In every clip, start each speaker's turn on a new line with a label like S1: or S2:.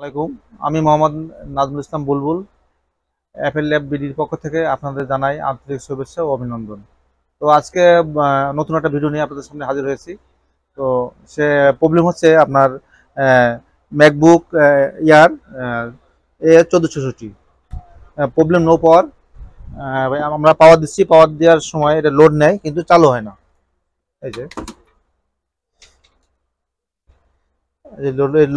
S1: আসসালামাইকুম। আমি মোহাম্মদ নাজমুল ইসলাম বুলবুল Apple lab বিডির পক্ষ থেকে আপনাদের জানাই আন্তরিক শুভেচ্ছা ও অভিনন্দন। তো আজকে নতুন একটা ভিডিও নিয়ে আপনাদের সামনে হাজির হয়েছি। তো সে প্রবলেম হচ্ছে আপনার ম্যাকবুক ইয়ার A1466 প্রবলেম নো পাওয়ার। আমরা পাওয়ার দিচ্ছি, পাওয়ার দেওয়ার সময় এটা লোড নেয় কিন্তু চালু হয় না। এই যে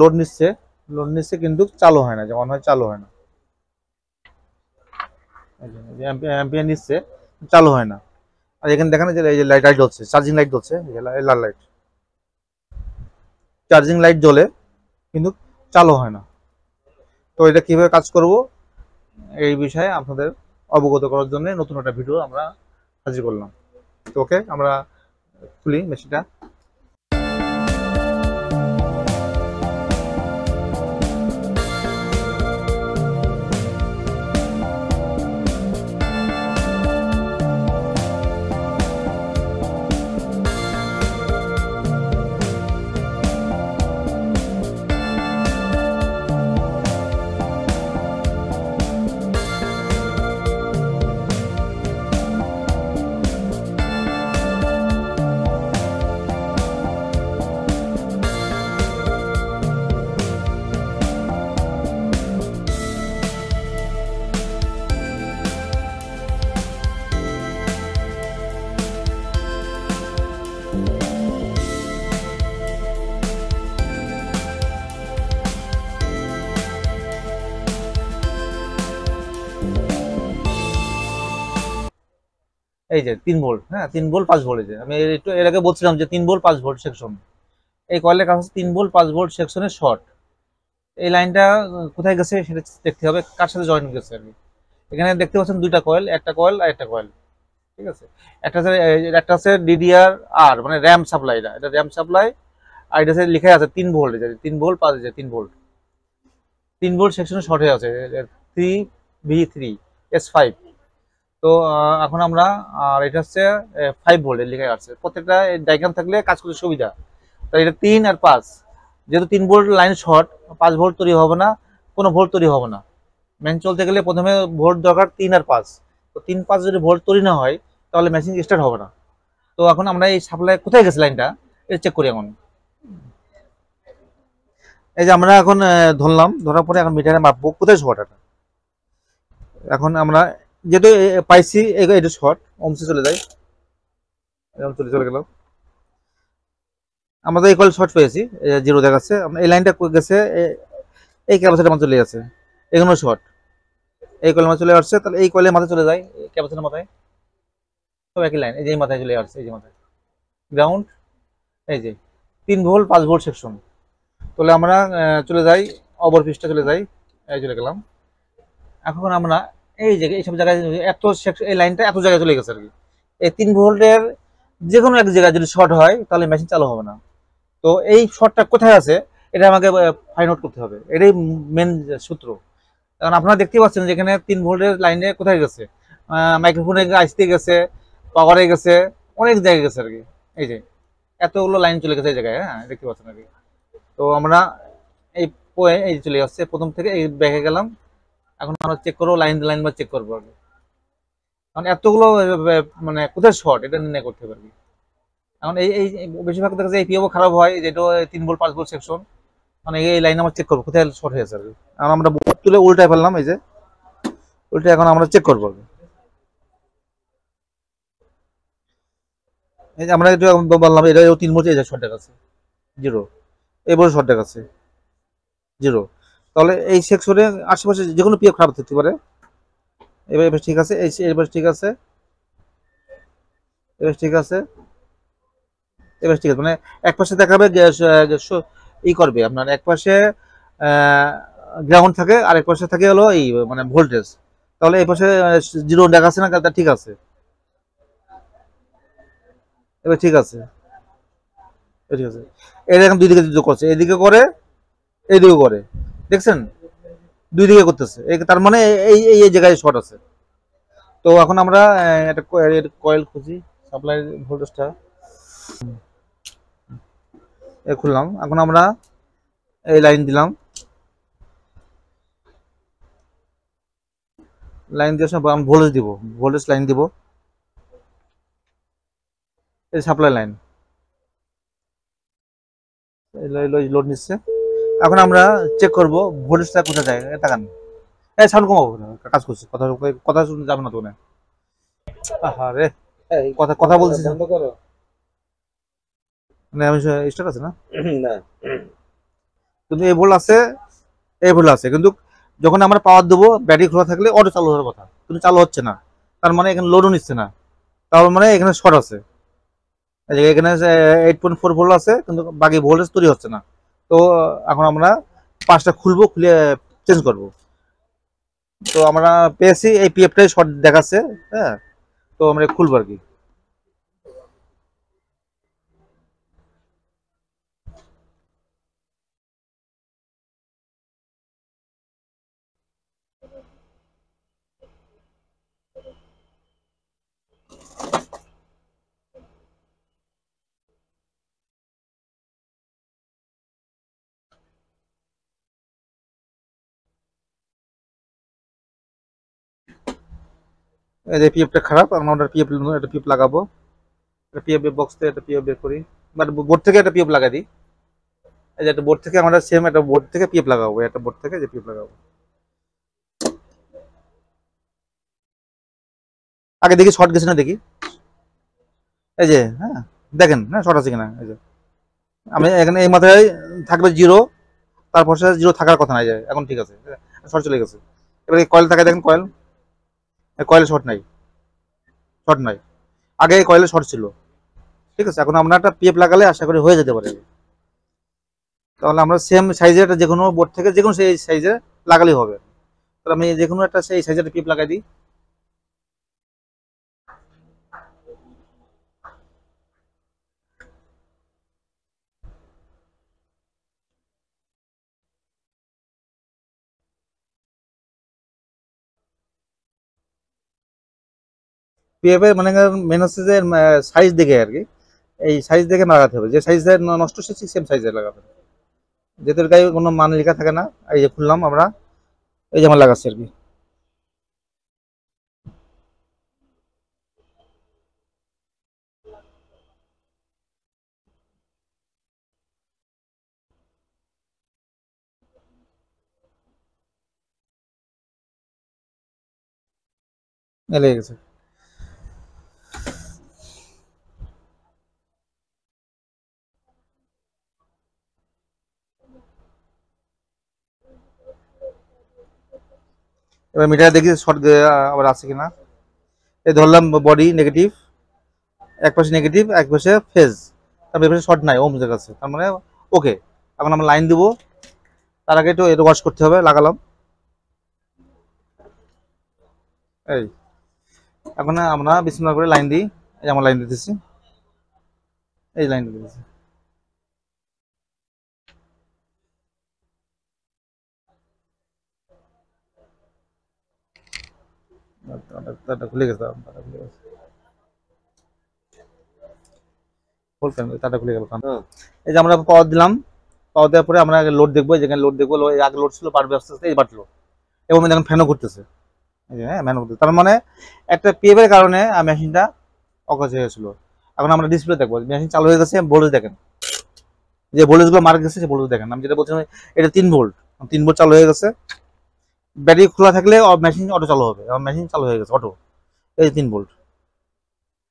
S1: লোড নিচ্ছে, কিন্তু চালু হয় না, যেমন হয় চালু হয় না। অ্যাম্পিয়ার নিচ্ছে, চালু হয় না। আর এখানে দেখেন যে এই যে লাইট জ্বলছে, চার্জিং লাইট জ্বলছে, লাল লাইট চার্জিং লাইট জ্বলে কিন্তু চালু হয় না। তো এটা কিভাবে কাজ করব এই বিষয়ে আপনাদের অবগত করার জন্য নতুন একটা ভিডিও আমরা হাজির করলাম। তো ওকে, আমরা খুলি মেশিনটা। এই যে 3 ভোল্ট, হ্যাঁ 3 ভোল্ট 5 ভোল্ট। এই যে আমি একটু এর আগে বলছিলাম যে 3 ভোল্ট 5 ভোল্ট সেকশন, এই কয়েলের কাছে 3 ভোল্ট 5 ভোল্ট সেকশনের শর্ট। এই লাইনটা কোথায় গেছে সেটা দেখতে হবে, কার সাথে জয়েন গেছে আর কি। এখানে দেখতে পাচ্ছেন দুইটা কয়েল, একটা কয়েল আর একটা কয়েল, ঠিক আছে। একটা আছে ডিডিআর আর মানে র্যাম সাপ্লাই, এটা র্যাম সাপ্লাই। আর এটা লেখা আছে 3 ভোল্ট, 3 ভোল্ট 5, 3 ভোল্ট 3 ভোল্ট সেকশনে শর্ট হয়ে আছে 3V3S5। তো এখন আমরা, আর এটা হচ্ছে 5 ভোল্ট লেখা আছে। প্রত্যেকটা ডায়াগ্রাম থাকলে কাজ করতে সুবিধা। তো এটা 3 আর 5, যেহেতু 3 ভোল্ট লাইন শর্ট, 5 ভোল্ট তৈরি হবে না, কোনো ভোল্ট তৈরি হবে না। মেশিন চলতে গেলে প্রথমে ভোল্ট দরকার 3 আর 5। তো 3-5 যদি ভোল্ট তৈরি না হয় তাহলে মেশিন স্টার্ট হবে না। তো এখন আমরা এই সাপ্লাই কোথায় গেছে লাইনটা এটা চেক করি। এখন এই যে আমরা এখন ধরলাম, ধরার পরে এখন মিটারে মাপবো কোথায় শর্ট। এখন আমরা যেহেতু পাইছি এটা শর্ট, অংশে চলে যাই, চলে গেল। আমরা তো এই কয়েল শর্ট পেয়েছি, জিরো দেখাচ্ছে। এই লাইনটা গেছে এই ক্যাপাসিটার মাঝে চলে গেছে, এখানে শর্ট এই কয়েলের মাঝে চলে আসছে। তাহলে এই কয়েলের মাথায় চলে যায়, ক্যাপাসিটার মাথায় সব একই লাইন। এই যে মাথায় চলে আসছে, এই যে মাথায় গ্রাউন্ড, এই যে 3 ভোল্ট 5 ভোল্ট সেকশন। তাহলে আমরা চলে যাই ওভার পৃষ্ঠা, চলে যাই, এই চলে গেলাম। এখন আমরা এই যে এইসব জায়গায় এত এই লাইনটা এত জায়গায় চলে গেছে আর কি। এই 3 ভোল্টের যে কোনো এক জায়গায় যদি শর্ট হয় তাহলে মেশিন চালু হবে না। তো এই শর্টটা কোথায় আছে এটা আমাকে ফাইন্ড আউট করতে হবে, এটাই মেন সূত্র। কারণ আপনারা দেখতে পাচ্ছেন যে এখানে 3 ভোল্টের লাইনে কোথায় গেছে, মাইক্রোফোনে আইসতে গেছে, পাওয়ারে গেছে, অনেক জায়গায় গেছে আর কি। এই যে এতগুলো লাইন চলে গেছে এই জায়গায়, হ্যাঁ দেখতে পাচ্ছেন আর কি। তো আমরা এই এই চলে আসছে প্রথম থেকে, এই ব্যাকে গেলাম। এখন আমরা চেক করবো লাইন লাইন বা চেক করবো আর কি। কারণ এতগুলো মানে কোথায় শর্ট এটা নির্ণয় করতে পারবি। এখন এই বেশিরভাগ দেখা যায় এই পিও খারাপ হয়, যেটা 3 ভোল্ট 5 ভোল্ট সেকশন, মানে এই লাইন আমরা চেক করবো কোথায় শর্ট হয়েছে আর কি। এখন আমরা বোর্ড তুলে উল্টায় ফেললাম, এই যে উল্টে এখন আমরা চেক করবো। এই যে আমরা একটু বললাম এটা 3 ভোল্ট, এই যে শর্ট দেখাচ্ছে জিরো, এই বড় শর্ট দেখাচ্ছে জিরো। তাহলে এই সেকশনে আশেপাশে যে কোনো পিও খারাপ থাকতে পারে। এবার ঠিক আছে, এবার ঠিক আছে, এবার ঠিক আছে, এবার ঠিক আছে। মানে এক পাশে দেখাবে ই করবে আপনার, এক পাশে গ্রাউন্ড থাকে আর এক পাশে থাকে হলো এই মানে ভোল্টেজ। তাহলে এই পাশে জিরো দেখাচ্ছে না, তা ঠিক আছে, এবার ঠিক আছে, ঠিক আছে। এটা এখন দুই দিকে যোগ করছে, এদিকে করে এইদিকে করে, দেখছেন দুই দিকে করতেছে, তার মানে এই এই জায়গায় শর্ট আছে। তো এখন আমরা একটা কয়েল খুঁজি, সাপ্লাই ভোল্টেজটা খুললাম। এখন আমরা এই লাইন দিলাম, লাইন দিয়ে আমি ভোল্টেজ দিব, ভোল্টেজ লাইন দিব, এই সাপ্লাই লাইন লোড নিচ্ছে। এখন আমরা চেক করব ভোল্টেজটা কোথায় যায়, তাকান। এই সাউন্ড কমাবো, কাজ করছি, কথা কথা শুনতে যাবে না তো। আরে কথা কথা বলছি বন্ধ করো, মানে আমি স্টার্ট আছে না না, কিন্তু এই ভুল আছে, এই ভুল আছে। কিন্তু যখন আমরা পাওয়ার দেবো ব্যাটারি খোলা থাকলে অটো চালু হওয়ার কথা, কিন্তু চালু হচ্ছে না, তার মানে এখানে লোডও নিচ্ছে না, তার মানে এখানে শর্ট আছে। এখানে 8.4 ভোল্ট আছে, কিন্তু বাকি ভোল্টেজ তৈরি হচ্ছে না। তো এখন আমরা পাঁচটা খুলবো, খুলে চেঞ্জ করব। তো আমরা পেয়েছি এই পিএফটাই শর্ট দেখাচ্ছে, হ্যাঁ। তো আমরা খুলবো আর কি। এই যে পিএফটা খারাপ, আমরা পিএফ একটা পিএফ লাগাবো। একটা পিএফ বক্স থেকে একটা পিএফ বের করি, বাট বোর্ড থেকে একটা পিএফ লাগাই দিই। এই যে একটা বোর্ড থেকে আমরা সেম একটা বোর্ড থেকে পিএফ লাগাবো, একটা বোর্ড থেকে যে পিএফ লাগাবো। আগে দেখি শর্ট গেছে না দেখি। এই যে হ্যাঁ, দেখেন হ্যাঁ শর্ট আছে কিনা। এই যে আমি এখানে এই মাথায় থাকবে জিরো, তারপর সে জিরো থাকার কথা নাই, যায় এখন ঠিক আছে, শর্ট চলে গেছে। এবার কয়েল থাকে, দেখেন কয়েল, কয়েলে শর্ট নাই, শর্ট নাই। আগে কয়েলে শর্ট ছিল, ঠিক আছে। এখন আমরা একটা পিএফ লাগালে আশা করি হয়ে যেতে পারে। তাহলে আমরা সেম সাইজের যে কোনো বোর্ড থেকে যে কোনো সেই সাইজে লাগালেই হবে। তাহলে আমি যে কোনো একটা সেই সাইজের পিএফ লাগাই দিই। পিএফ এর মানে মেন হচ্ছে যে সাইজ দেখে আর কি, এই সাইজ দেখে লাগাতে হবে, যে সাইজে নষ্ট হচ্ছে সেম সাইজে লাগাতে হবে, যেহেতু গায়ে কোনো মান লেখা থাকে না। এই যে খুললাম আমরা, এই যে আমার লাগাচ্ছি আর কি। লেগে গেছে। এবার মিটার দেখি শর্ট আবার আছে কিনা। এই ধরলাম বডি নেগেটিভ, এক পাশে নেগেটিভ এক পাশে ফেজ, তারপরে পাশে শর্ট নাই, ওমস আছে, তার মানে ওকে। এখন আমরা লাইন দিব, তার আগে একটু এটা ওয়াশ করতে হবে। লাগালাম, এই এখন আমরা বিসমিল্লাহ করে লাইন দিই। এই আমার লাইন দিতেছি, এই লাইন দিতেছি। তারটা খুলে গেছে, তারটা খুলে গেছে, তারটা খুলে গেল। এই যে আমরা পাওয়ার দিলাম, পাওয়ার দেওয়ার পরে আমরা আগে লোড দেখবো, যেখানে লোড দেখবো, আগে লোড ছিল, বাড়বে আস্তে আস্তে, এই বাড়লো। এবং দেখেন ফ্যানও ঘুরতেছে, এই যে হ্যাঁ ফ্যানও ঘুরতেছে, তার মানে একটা পিএফের কারণে মেশিনটা অকাজ হয়ে গেছিল। এখন আমরা ডিসপ্লে দেখবো, মেশিন চালু হয়ে গেছে, ভোল্টেজ দেখেন, যে ভোল্টেজ গুলো মার্ক গেছে, সে ভোল্টেজ দেখেন। আমি যেটা বলছিলাম, এটা 3 ভোল্ট, 3 ভোল্ট চালু হয়ে গেছে। ব্যাটারি খোলা থাকলে মেশিন অটো চালু হবে, আমার মেশিন চালু হয়ে গেছে অটো। এই যে 3 ভোল্ট,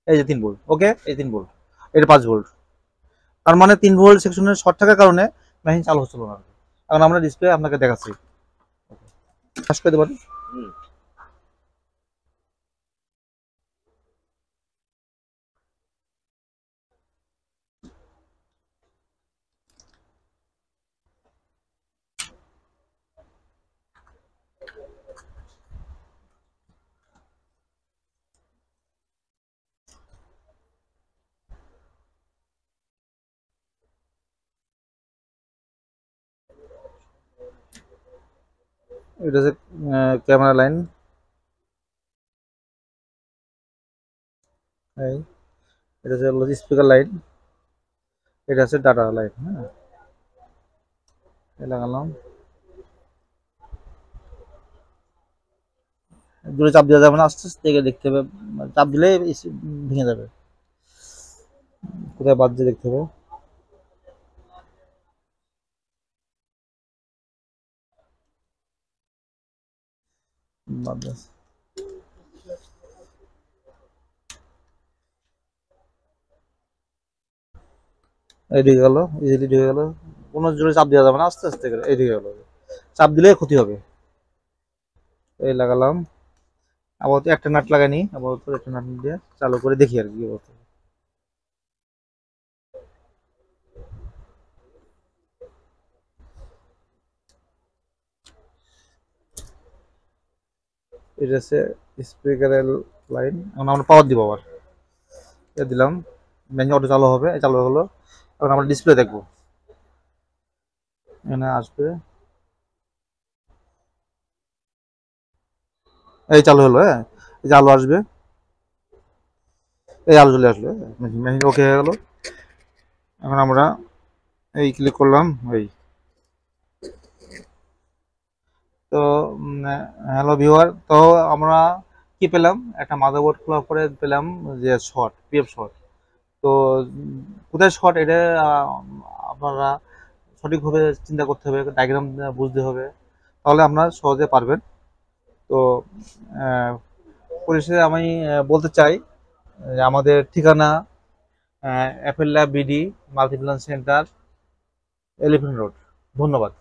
S1: এই যে 3 ভোল্ট, ওকে, এই 3 ভোল্ট, এটা 5 ভোল্ট। তার মানে 3 ভোল্ট সেকশনের শর্ট থাকার কারণে মেশিন চালু হচ্ছিল না। এখন আমরা ডিসপ্লে আপনাকে দেখাচ্ছি, কাজ করতে পারি। এটা হচ্ছে ক্যামেরা লাইন, এই এটা হচ্ছে স্পিকার লাইন, এটা হচ্ছে ডাটা লাইন। হ্যাঁ, লাগালাম, জোরে চাপ দেওয়া যাবে না, আস্তে আস্তে দেখতে হবে, চাপ দিলে ভেঙে যাবে। কোথায় বাজছে দেখতে হবে। এই ঢুকে গেল, ইজিলি ঢুকে গেল, কোনো জোরে চাপ দেওয়া যাবে না, আস্তে আস্তে করে এই ঢুকে গেল। চাপ দিলে ক্ষতি হবে। এই লাগালাম, আপাতত একটা নাট লাগাইনি, আপাতত একটা নাট দিয়ে চালু করে দেখি আর কি অবস্থা। এটা হচ্ছে স্পিকারের লাইন। এখন আমরা পাওয়ার দিব, আবার দিলাম, মেনু অটো চালু হবে, চালু হলো। এখন আমরা ডিসপ্লে দেখবো, এখানে আসবে, এই চালু হলো। হ্যাঁ, এই যে আলো আসবে, এই আলো চলে আসলো, মেশিন ওকে হয়ে গেল। এখন আমরা এই ক্লিক করলাম, এই তো হ্যালো ভিউয়ার, তো আমরা কি পেলাম, একটা মাদারবোর্ড খোলার পরে পেলাম যে শর্ট, পিএফ শর্ট। তো কোথায় শর্ট এটা আপনারা সঠিকভাবে চিন্তা করতে হবে, ডায়াগ্রাম বুঝতে হবে, তাহলে আপনারা সহজে পারবেন। তো পরিশেষে আমি বলতে চাই যে আমাদের ঠিকানা Apple lab BD, Multiplan centre, elephant road. ধন্যবাদ।